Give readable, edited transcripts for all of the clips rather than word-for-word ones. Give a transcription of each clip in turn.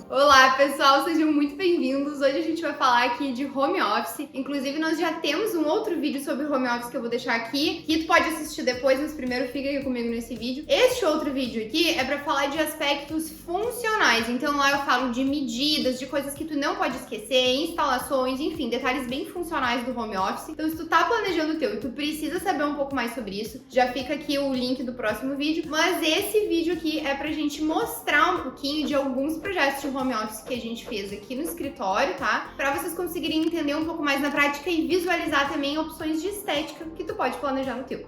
Olá pessoal, sejam muito bem-vindos. Hoje a gente vai falar aqui de home office. Inclusive nós já temos um outro vídeo sobre home office que eu vou deixar aqui, que tu pode assistir depois, mas primeiro fica aqui comigo nesse vídeo. Este outro vídeo aqui é para falar de aspectos funcionais, então lá eu falo de medidas, de coisas que tu não pode esquecer, instalações, enfim, detalhes bem funcionais do home office. Então se tu tá planejando o teu e tu precisa saber um pouco mais sobre isso, já fica aqui o link do próximo vídeo, mas esse vídeo aqui é pra gente mostrar um pouquinho de alguns projetos de home office que a gente fez aqui no escritório, tá? Pra vocês conseguirem entender um pouco mais na prática e visualizar também opções de estética que tu pode planejar no teu.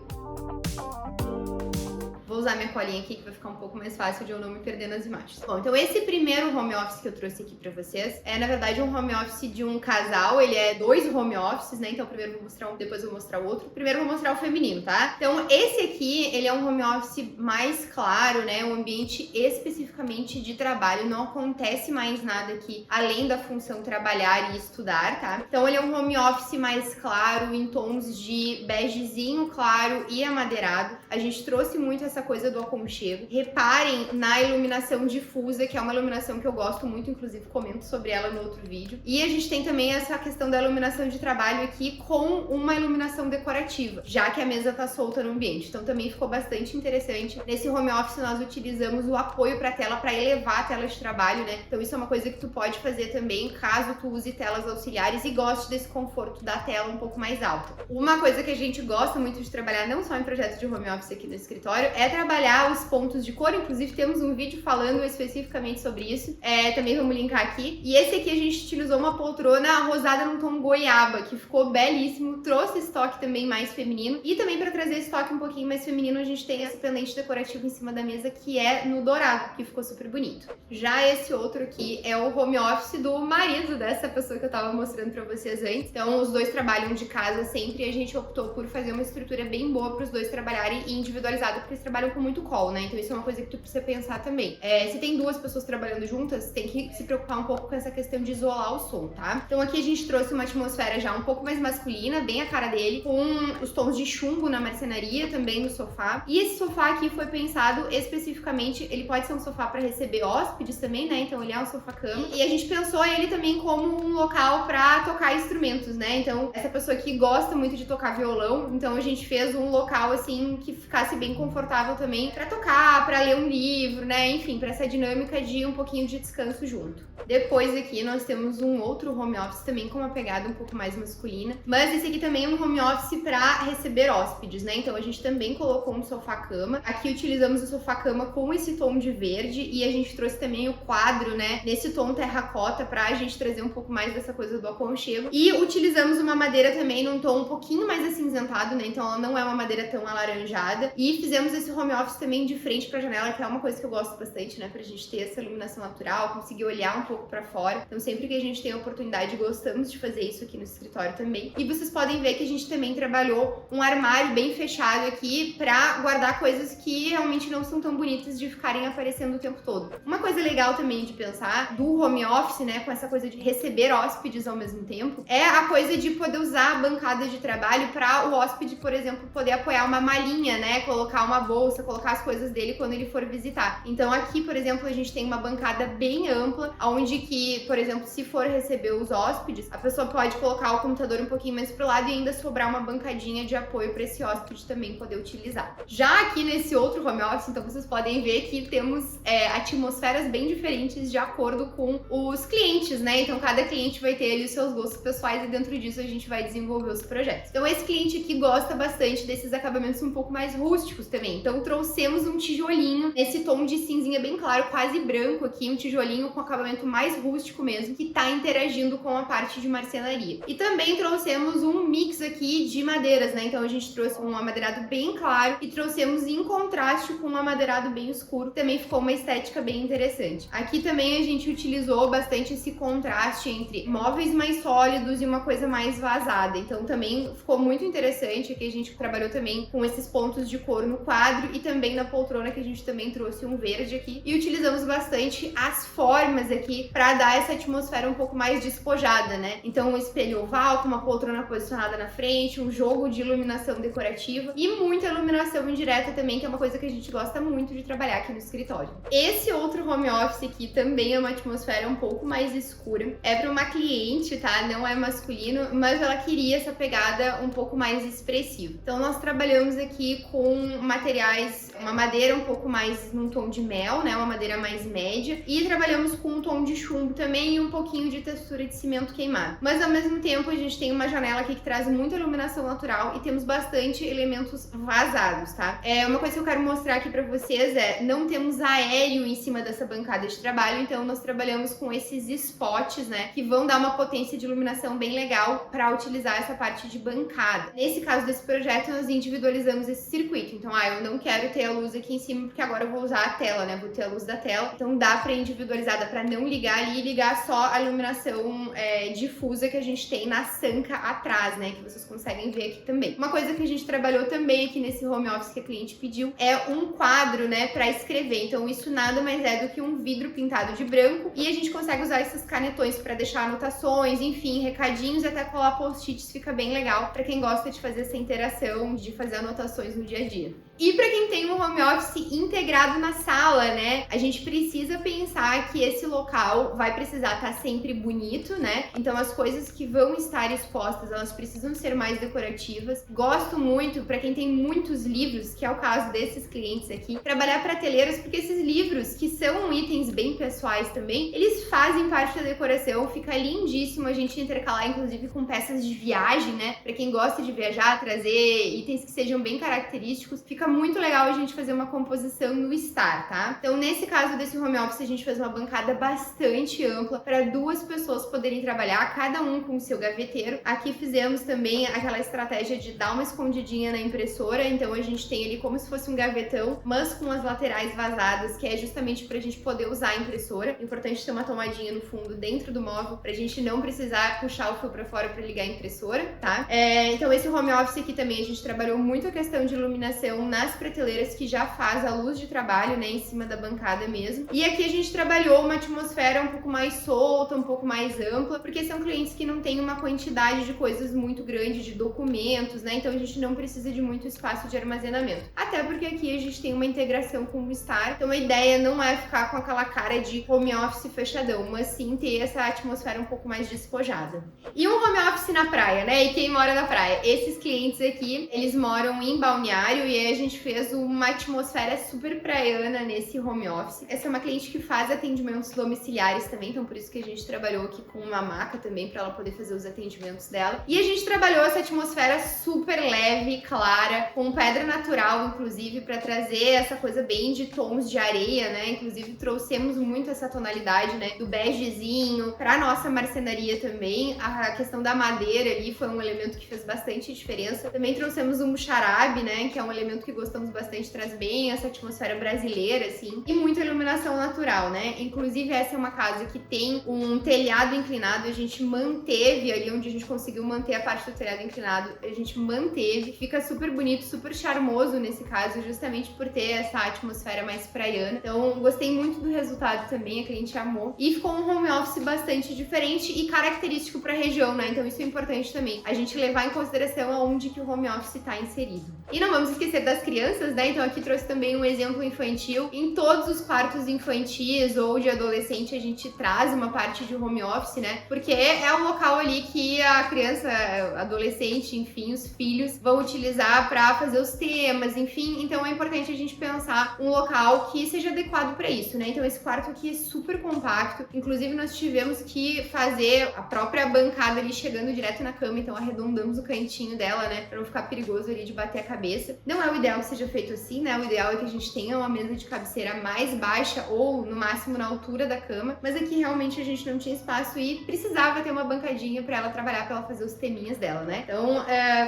Vou usar minha colinha aqui que vai ficar um pouco mais fácil de eu não me perder nas imagens. Bom, então esse primeiro home office que eu trouxe aqui pra vocês é, na verdade, um home office de um casal. Ele é 2 home offices, né? Então primeiro eu vou mostrar um, depois eu vou mostrar o outro. Primeiro eu vou mostrar o feminino, tá? Então esse aqui, ele é um home office mais claro, né? Um ambiente especificamente de trabalho. Não acontece mais nada aqui além da função trabalhar e estudar, tá? Então ele é um home office mais claro, em tons de begezinho claro e amadeirado. A gente trouxe muito essa coisa do aconchego. Reparem na iluminação difusa, que é uma iluminação que eu gosto muito, inclusive comento sobre ela no outro vídeo. E a gente tem também essa questão da iluminação de trabalho aqui com uma iluminação decorativa, já que a mesa tá solta no ambiente. Então também ficou bastante interessante. Nesse home office nós utilizamos o apoio para tela para elevar a tela de trabalho, né? Então isso é uma coisa que tu pode fazer também caso tu use telas auxiliares e goste desse conforto da tela um pouco mais alta. Uma coisa que a gente gosta muito de trabalhar, não só em projetos de home office aqui no escritório, é trabalhar os pontos de cor. Inclusive temos um vídeo falando especificamente sobre isso, também vamos linkar aqui. E esse aqui a gente utilizou uma poltrona rosada num tom goiaba, que ficou belíssimo, trouxe esse toque também mais feminino, e também para trazer esse toque um pouquinho mais feminino a gente tem esse pendente decorativo em cima da mesa que é no dourado, que ficou super bonito. Já esse outro aqui é o home office do marido dessa pessoa que eu tava mostrando para vocês antes. Então os dois trabalham de casa sempre e a gente optou por fazer uma estrutura bem boa para os dois trabalharem individualizado, porque eles trabalham com muito call, né? Então isso é uma coisa que tu precisa pensar também. Se tem duas pessoas trabalhando juntas, tem que se preocupar um pouco com essa questão de isolar o som, tá? Então aqui a gente trouxe uma atmosfera já um pouco mais masculina, bem a cara dele, com os tons de chumbo na marcenaria, também no sofá. E esse sofá aqui foi pensado especificamente, ele pode ser um sofá para receber hóspedes também, né? Então ele é um sofá-cama. E a gente pensou ele também como um local para tocar instrumentos, né? Então essa pessoa aqui gosta muito de tocar violão, então a gente fez um local assim que ficasse bem confortável também para tocar, para ler um livro, né? Enfim, para essa dinâmica de um pouquinho de descanso junto. Depois aqui nós temos um outro home office também com uma pegada um pouco mais masculina, mas esse aqui também é um home office para receber hóspedes, né? Então a gente também colocou um sofá-cama. Aqui utilizamos o sofá-cama com esse tom de verde e a gente trouxe também o quadro, né, nesse tom terracota pra gente trazer um pouco mais dessa coisa do aconchego. E utilizamos uma madeira também num tom um pouquinho mais acinzentado, né? Então ela não é uma madeira tão alaranjada. E fizemos esse home office também de frente pra janela, que é uma coisa que eu gosto bastante, né? Pra gente ter essa iluminação natural, conseguir olhar um pouco pra fora. Então sempre que a gente tem a oportunidade, gostamos de fazer isso aqui no escritório também. E vocês podem ver que a gente também trabalhou um armário bem fechado aqui pra guardar coisas que realmente não são tão bonitas de ficarem aparecendo o tempo todo. Uma coisa legal também de pensar do home office, né, com essa coisa de receber hóspedes ao mesmo tempo, é a coisa de poder usar a bancada de trabalho para o hóspede, por exemplo, poder apoiar uma malinha, né, colocar uma bolsa, colocar as coisas dele quando ele for visitar. Então aqui, por exemplo, a gente tem uma bancada bem ampla, onde que, por exemplo, se for receber os hóspedes, a pessoa pode colocar o computador um pouquinho mais pro lado e ainda sobrar uma bancadinha de apoio para esse hóspede também poder utilizar. Já aqui nesse outro home office, então vocês podem ver que temos atmosferas bem diferentes de acordo com os clientes, né? Então cada cliente vai ter ali os seus gostos pessoais e dentro disso a gente vai desenvolver os projetos. Então esse cliente aqui gosta bastante desses acabamentos um pouco mais rústicos também. Então trouxemos um tijolinho nesse tom de cinzinha bem claro, quase branco aqui, um tijolinho com acabamento mais rústico mesmo, que tá interagindo com a parte de marcenaria. E também trouxemos um mix aqui de madeiras, né? Então a gente trouxe um amadeirado bem claro e trouxemos em contraste com um amadeirado bem escuro. Também ficou uma estética bem interessante. Aqui também a gente utilizou bastante esse contraste entre móveis mais sólidos e uma coisa mais vazada. Então também ficou muito interessante. Aqui a gente trabalhou também com esses pontos pontos de cor no quadro e também na poltrona, que a gente também trouxe um verde aqui. E utilizamos bastante as formas aqui para dar essa atmosfera um pouco mais despojada, né? Então um espelho oval com uma poltrona posicionada na frente, um jogo de iluminação decorativa e muita iluminação indireta também, que é uma coisa que a gente gosta muito de trabalhar aqui no escritório. Esse outro home office aqui também é uma atmosfera um pouco mais escura. É para uma cliente, tá? Não é masculino, mas ela queria essa pegada um pouco mais expressiva. Então nós trabalhamos aqui com materiais, uma madeira um pouco mais num tom de mel, né? Uma madeira mais média. E trabalhamos com um tom de chumbo também e um pouquinho de textura de cimento queimado. Mas ao mesmo tempo a gente tem uma janela aqui que traz muita iluminação natural e temos bastante elementos vazados, tá? Uma coisa que eu quero mostrar aqui pra vocês não temos aéreo em cima dessa bancada de trabalho, então nós trabalhamos com esses spots, né? Que vão dar uma potência de iluminação bem legal para utilizar essa parte de bancada. Nesse caso desse projeto, nós individualizamos esse circuito. Então, eu não quero ter a luz aqui em cima porque agora eu vou usar a tela, né? Vou ter a luz da tela. Então dá para individualizar, dá para não ligar ali e ligar só a iluminação difusa que a gente tem na sanca atrás, né? Que vocês conseguem ver aqui também. Uma coisa que a gente trabalhou também aqui nesse home office que a cliente pediu é um quadro, né? Para escrever. Então isso nada mais é do que um vidro pintado de branco e a gente consegue usar esses canetões para deixar anotações, enfim, recadinhos e até colar post-its, fica bem legal para quem gosta de fazer essa interação, de fazer anotações no dia a dia. E para quem tem um home office integrado na sala, né? A gente precisa pensar que esse local vai precisar estar sempre bonito, né? Então as coisas que vão estar expostas, elas precisam ser mais decorativas. Gosto muito, para quem tem muitos livros, que é o caso desses clientes aqui, trabalhar prateleiras, porque esses livros, que são itens bem pessoais também, eles fazem parte da decoração, fica lindíssimo a gente intercalar, inclusive, com peças de viagem, né? Para quem gosta de viajar, trazer itens que sejam bem característicos, fica muito legal a gente fazer uma composição no estar, tá? Então, nesse caso desse home office, a gente fez uma bancada bastante ampla para 2 pessoas poderem trabalhar, cada um com o seu gaveteiro. Aqui fizemos também aquela estratégia de dar uma escondidinha na impressora, então a gente tem ali como se fosse um gavetão, mas com as laterais vazadas, que é justamente pra gente poder usar a impressora. Importante ter uma tomadinha no fundo dentro do móvel, pra gente não precisar puxar o fio pra fora pra ligar a impressora, tá? Então esse home office aqui também a gente trabalhou muito a questão de iluminação nas prateleiras, que já faz a luz de trabalho, né, em cima da bancada mesmo. E aqui a gente trabalhou uma atmosfera um pouco mais solta, um pouco mais ampla, porque são clientes que não têm uma quantidade de coisas muito grande, de documentos, né? Então a gente não precisa de muito espaço de armazenamento. Até porque aqui a gente tem uma integração com o Star, então a ideia não é ficar com aquela cara de home office fechadão, mas sim ter essa atmosfera um pouco mais despojada. E um home office na praia, né? E quem mora na praia? Esses clientes aqui, eles moram em Balneário e aí a gente fez uma atmosfera super praiana nesse home office. Essa é uma cliente que faz atendimentos domiciliares também, então por isso que a gente trabalhou aqui com uma maca também para ela poder fazer os atendimentos dela. E a gente trabalhou essa atmosfera super leve, clara, com pedra natural, inclusive, para trazer essa coisa bem de tons de areia, né? Inclusive trouxemos muito essa tonalidade, né, do begezinho para nossa marcenaria também. A questão da madeira ali foi um elemento que fez bastante diferença. Também trouxemos um charabe, né, que é um elemento que gostamos bastante, traz bem essa atmosfera brasileira, assim, e muita iluminação natural, né? Inclusive, essa é uma casa que tem um telhado inclinado, a gente manteve ali onde a gente conseguiu manter a parte do telhado inclinado, a gente manteve, fica super bonito, super charmoso nesse caso, justamente por ter essa atmosfera mais praiana. Então, gostei muito do resultado também, a cliente amou. E ficou um home office bastante diferente e característico para a região, né? Então, isso é importante também, a gente levar em consideração aonde que o home office está inserido. E não vamos esquecer das crianças, né? Então, aqui trouxe também um exemplo infantil. Em todos os quartos infantis ou de adolescente, a gente traz uma parte de home office, né? Porque é o local ali que a criança, adolescente, enfim, os filhos vão utilizar para fazer os temas, enfim. Então, é importante a gente pensar um local que seja adequado para isso, né? Então, esse quarto aqui é super compacto. Inclusive, nós tivemos que fazer a própria bancada ali chegando direto na cama, então arredondamos o cantinho dela, né? Para não ficar perigoso ali de bater a cabeça. Não é o ideal que seja feito assim, né? O ideal é que a gente tenha uma mesa de cabeceira mais baixa ou no máximo na altura da cama, mas aqui realmente a gente não tinha espaço e precisava ter uma bancadinha para ela trabalhar, para ela fazer os teminhas dela, né? Então,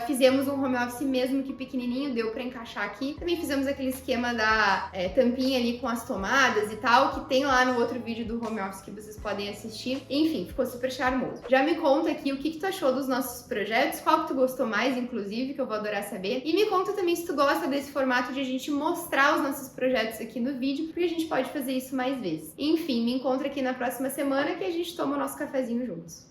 fizemos um home office mesmo que pequenininho, deu para encaixar aqui. Também fizemos aquele esquema da tampinha ali com as tomadas e tal, que tem lá no outro vídeo do home office que vocês podem assistir. Enfim, ficou super charmoso. Já me conta aqui o que tu achou dos nossos projetos, qual que tu gostou mais, inclusive, que eu vou adorar saber. E me conta também se tu gosta desse formato de a gente mostrar os nossos projetos aqui no vídeo, porque a gente pode fazer isso mais vezes. Enfim, me encontra aqui na próxima semana que a gente toma o nosso cafezinho juntos.